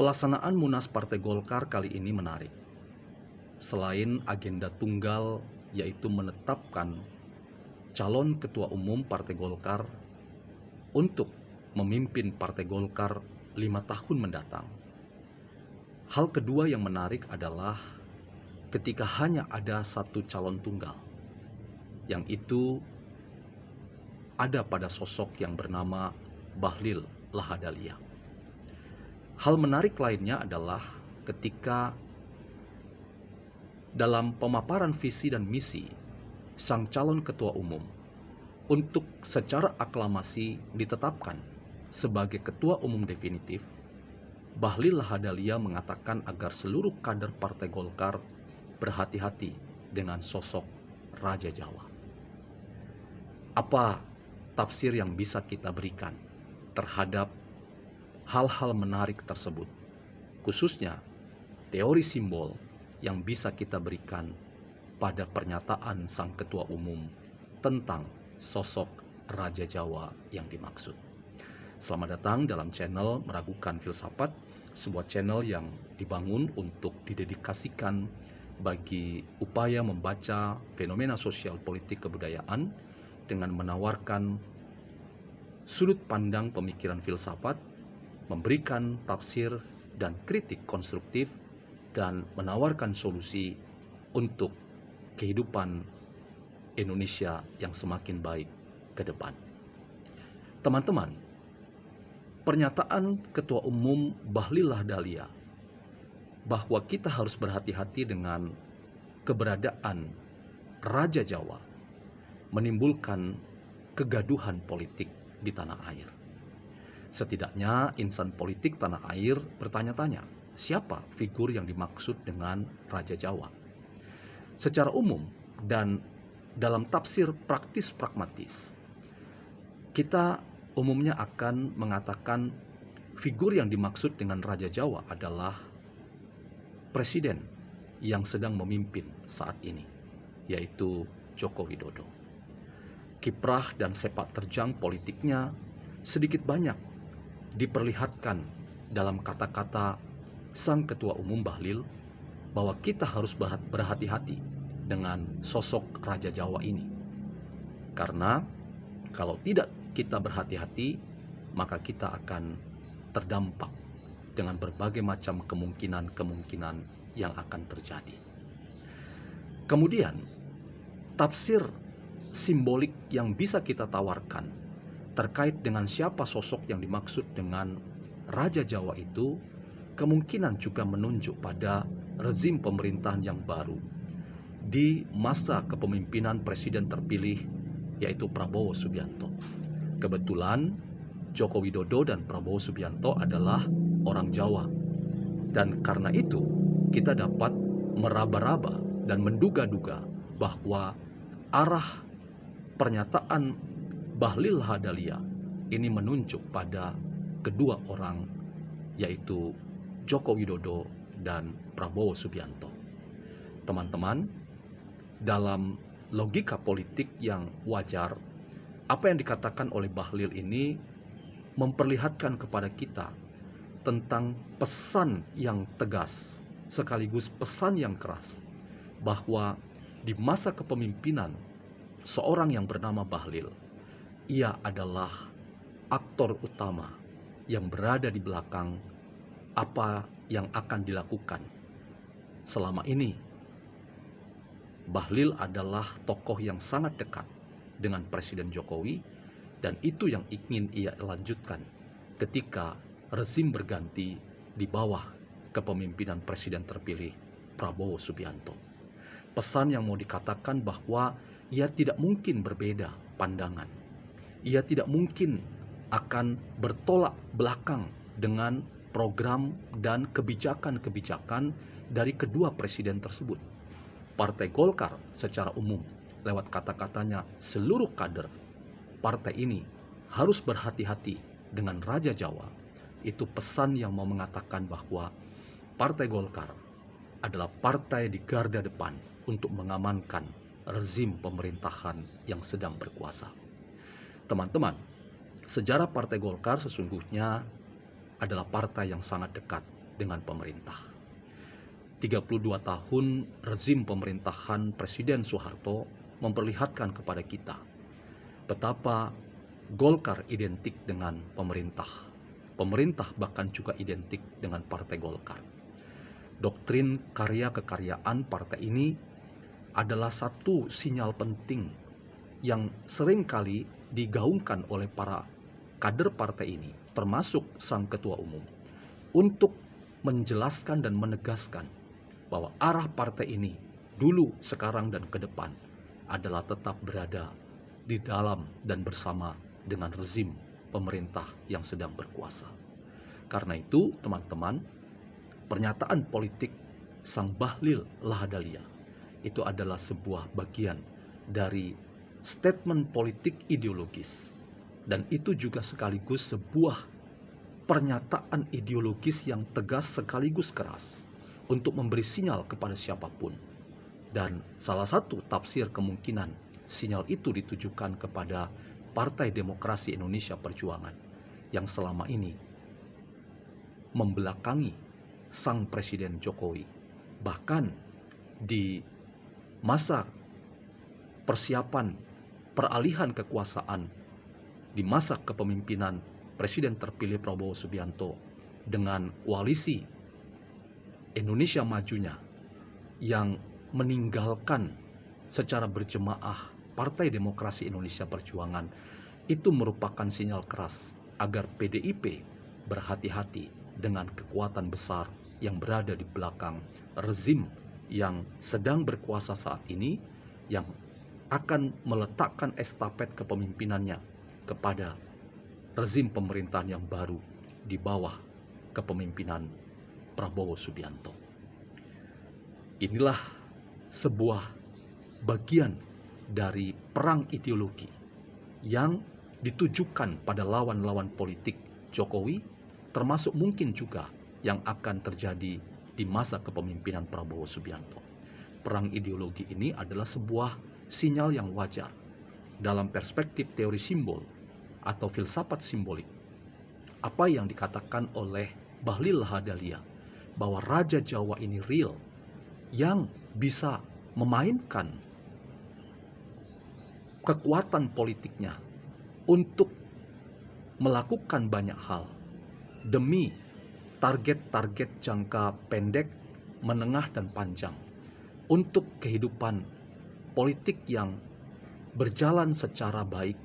Pelaksanaan Munas Partai Golkar kali ini menarik. Selain agenda tunggal yaitu menetapkan calon ketua umum Partai Golkar untuk memimpin Partai Golkar 5 tahun mendatang. Hal kedua yang menarik adalah ketika hanya ada satu calon tunggal, yang itu ada pada sosok yang bernama Bahlil Lahadalia. Hal menarik lainnya adalah ketika dalam pemaparan visi dan misi sang calon ketua umum untuk secara aklamasi ditetapkan sebagai ketua umum definitif, Bahlil Lahadalia mengatakan agar seluruh kader Partai Golkar berhati-hati dengan sosok Raja Jawa. Apa tafsir yang bisa kita berikan terhadap hal-hal menarik tersebut, khususnya teori simbol yang bisa kita berikan pada pernyataan sang ketua umum tentang sosok Raja Jawa yang dimaksud. Selamat datang dalam channel Meragukan Filsafat, sebuah channel yang dibangun untuk didedikasikan bagi upaya membaca fenomena sosial politik kebudayaan dengan menawarkan sudut pandang pemikiran filsafat, memberikan tafsir dan kritik konstruktif, dan menawarkan solusi untuk kehidupan Indonesia yang semakin baik ke depan. Teman-teman, pernyataan Ketua Umum Bahlil Lahadalia bahwa kita harus berhati-hati dengan keberadaan Raja Jawa menimbulkan kegaduhan politik di tanah air. Setidaknya insan politik tanah air bertanya-tanya, siapa figur yang dimaksud dengan Raja Jawa? Secara umum dan dalam tafsir praktis pragmatis, kita umumnya akan mengatakan figur yang dimaksud dengan Raja Jawa adalah presiden yang sedang memimpin saat ini, yaitu Joko Widodo. Kiprah dan sepak terjang politiknya sedikit banyak diperlihatkan dalam kata-kata sang ketua umum Bahlil bahwa kita harus berhati-hati dengan sosok Raja Jawa ini. Karena kalau tidak kita berhati-hati, maka kita akan terdampak dengan berbagai macam kemungkinan-kemungkinan yang akan terjadi. Kemudian, tafsir simbolik yang bisa kita tawarkan terkait dengan siapa sosok yang dimaksud dengan Raja Jawa itu kemungkinan juga menunjuk pada rezim pemerintahan yang baru di masa kepemimpinan presiden terpilih yaitu Prabowo Subianto. Kebetulan Joko Widodo dan Prabowo Subianto adalah orang Jawa, dan karena itu kita dapat meraba-raba dan menduga-duga bahwa arah pernyataan Bahlil Lahadalia ini menunjuk pada kedua orang, yaitu Joko Widodo dan Prabowo Subianto. Teman-teman, dalam logika politik yang wajar, apa yang dikatakan oleh Bahlil ini memperlihatkan kepada kita tentang pesan yang tegas sekaligus pesan yang keras bahwa di masa kepemimpinan seorang yang bernama Bahlil, ia adalah aktor utama yang berada di belakang apa yang akan dilakukan. Selama ini, Bahlil adalah tokoh yang sangat dekat dengan Presiden Jokowi, dan itu yang ingin ia lanjutkan ketika rezim berganti di bawah kepemimpinan Presiden terpilih Prabowo Subianto. Pesan yang mau dikatakan bahwa ia tidak mungkin berbeda pandangan. Ia tidak mungkin akan bertolak belakang dengan program dan kebijakan-kebijakan dari kedua presiden tersebut. Partai Golkar secara umum, lewat kata-katanya seluruh kader partai ini harus berhati-hati dengan Raja Jawa. Itu pesan yang mau mengatakan bahwa Partai Golkar adalah partai di garda depan untuk mengamankan rezim pemerintahan yang sedang berkuasa. Teman-teman, sejarah Partai Golkar sesungguhnya adalah partai yang sangat dekat dengan pemerintah. 32 tahun rezim pemerintahan Presiden Soeharto memperlihatkan kepada kita betapa Golkar identik dengan pemerintah. Pemerintah bahkan juga identik dengan Partai Golkar. Doktrin karya kekaryaan partai ini adalah satu sinyal penting yang seringkali digaungkan oleh para kader partai ini, termasuk sang ketua umum, untuk menjelaskan dan menegaskan bahwa arah partai ini dulu, sekarang, dan ke depan adalah tetap berada di dalam dan bersama dengan rezim pemerintah yang sedang berkuasa. Karena itu, teman-teman, pernyataan politik Sang Bahlil Lahadalia itu adalah sebuah bagian dari statement politik ideologis, dan itu juga sekaligus sebuah pernyataan ideologis yang tegas sekaligus keras untuk memberi sinyal kepada siapapun. Dan salah satu tafsir kemungkinan sinyal itu ditujukan kepada Partai Demokrasi Indonesia Perjuangan yang selama ini membelakangi sang Presiden Jokowi. Bahkan di masa persiapan peralihan kekuasaan di masa kepemimpinan Presiden terpilih Prabowo Subianto dengan koalisi Indonesia Majunya yang meninggalkan secara berjemaah Partai Demokrasi Indonesia Perjuangan, itu merupakan sinyal keras agar PDIP berhati-hati dengan kekuatan besar yang berada di belakang rezim yang sedang berkuasa saat ini, yang akan meletakkan estafet kepemimpinannya kepada rezim pemerintahan yang baru di bawah kepemimpinan Prabowo Subianto. Inilah sebuah bagian dari perang ideologi yang ditujukan pada lawan-lawan politik Jokowi, termasuk mungkin juga yang akan terjadi di masa kepemimpinan Prabowo Subianto. Perang ideologi ini adalah sebuah sinyal yang wajar dalam perspektif teori simbol atau filsafat simbolik. Apa yang dikatakan oleh Bahlil Lahadalia bahwa Raja Jawa ini real, yang bisa memainkan kekuatan politiknya untuk melakukan banyak hal demi target-target jangka pendek, menengah, dan panjang untuk kehidupan politik yang berjalan secara baik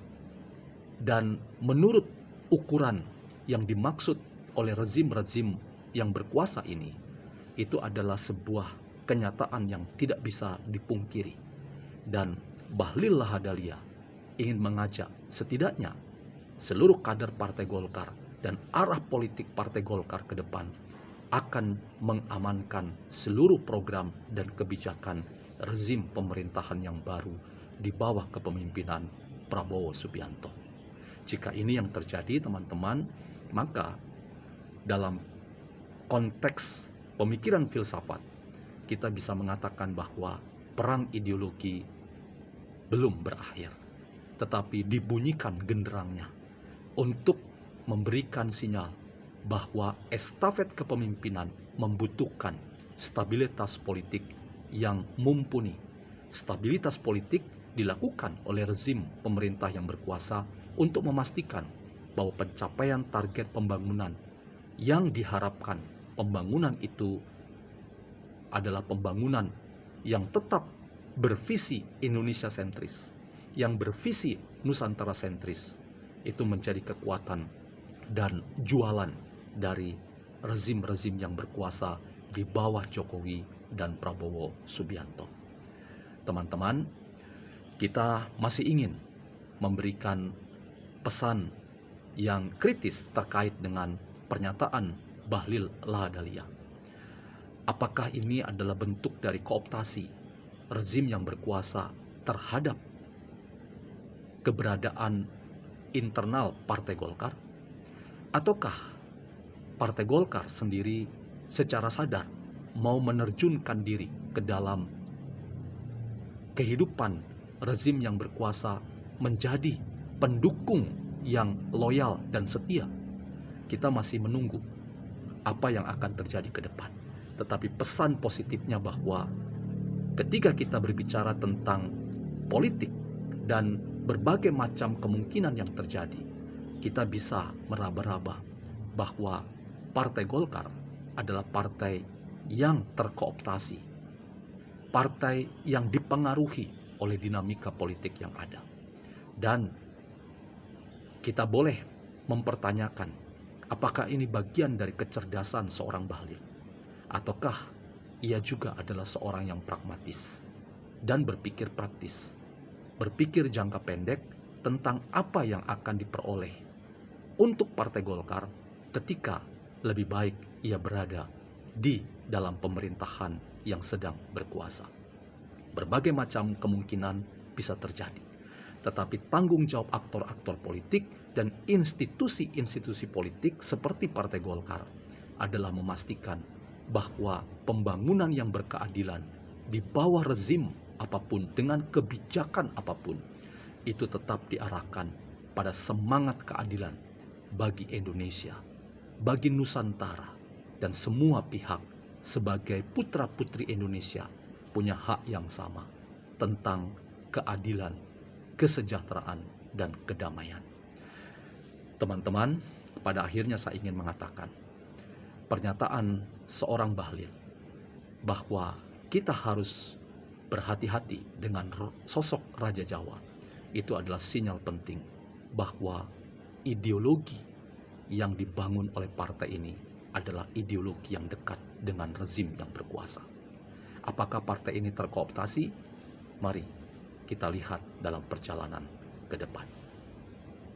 dan menurut ukuran yang dimaksud oleh rezim-rezim yang berkuasa ini. Itu adalah sebuah kenyataan yang tidak bisa dipungkiri, dan Bahlil Lahadalia ingin mengajak setidaknya seluruh kader Partai Golkar dan arah politik Partai Golkar ke depan akan mengamankan seluruh program dan kebijakan rezim pemerintahan yang baru di bawah kepemimpinan Prabowo Subianto. Jika ini yang terjadi, teman-teman, maka dalam konteks pemikiran filsafat kita bisa mengatakan bahwa perang ideologi belum berakhir, tetapi dibunyikan genderangnya untuk memberikan sinyal bahwa estafet kepemimpinan membutuhkan stabilitas politik yang mumpuni. Stabilitas politik dilakukan oleh rezim pemerintah yang berkuasa untuk memastikan bahwa pencapaian target pembangunan yang diharapkan, pembangunan itu adalah pembangunan yang tetap bervisi Indonesia sentris, yang bervisi Nusantara sentris. Itu menjadi kekuatan dan jualan dari rezim-rezim yang berkuasa di bawah Jokowi dan Prabowo Subianto. Teman-teman, kita masih ingin memberikan pesan yang kritis terkait dengan pernyataan Bahlil Lahadalia. Apakah ini adalah bentuk dari kooptasi rezim yang berkuasa terhadap keberadaan internal Partai Golkar? Ataukah Partai Golkar sendiri secara sadar mau menerjunkan diri ke dalam kehidupan rezim yang berkuasa, menjadi pendukung yang loyal dan setia? Kita masih menunggu apa yang akan terjadi ke depan. Tetapi pesan positifnya bahwa ketika kita berbicara tentang politik dan berbagai macam kemungkinan yang terjadi, kita bisa meraba-raba bahwa Partai Golkar adalah partai yang terkooptasi, partai yang dipengaruhi oleh dinamika politik yang ada. Dan kita boleh mempertanyakan, apakah ini bagian dari kecerdasan seorang Bahlil? Ataukah ia juga adalah seorang yang pragmatis dan berpikir praktis, berpikir jangka pendek tentang apa yang akan diperoleh untuk Partai Golkar ketika lebih baik ia berada di dalam pemerintahan yang sedang berkuasa. Berbagai macam kemungkinan bisa terjadi. Tetapi tanggung jawab aktor-aktor politik dan institusi-institusi politik seperti Partai Golkar adalah memastikan bahwa pembangunan yang berkeadilan di bawah rezim apapun, dengan kebijakan apapun, itu tetap diarahkan pada semangat keadilan bagi Indonesia, bagi Nusantara, dan semua pihak sebagai putra-putri Indonesia punya hak yang sama tentang keadilan, kesejahteraan, dan kedamaian. Teman-teman, pada akhirnya saya ingin mengatakan, pernyataan seorang Bahlil bahwa kita harus berhati-hati dengan sosok Raja Jawa, itu adalah sinyal penting bahwa ideologi yang dibangun oleh partai ini adalah ideologi yang dekat dengan rezim yang berkuasa. Apakah partai ini terkooptasi? Mari kita lihat dalam perjalanan ke depan.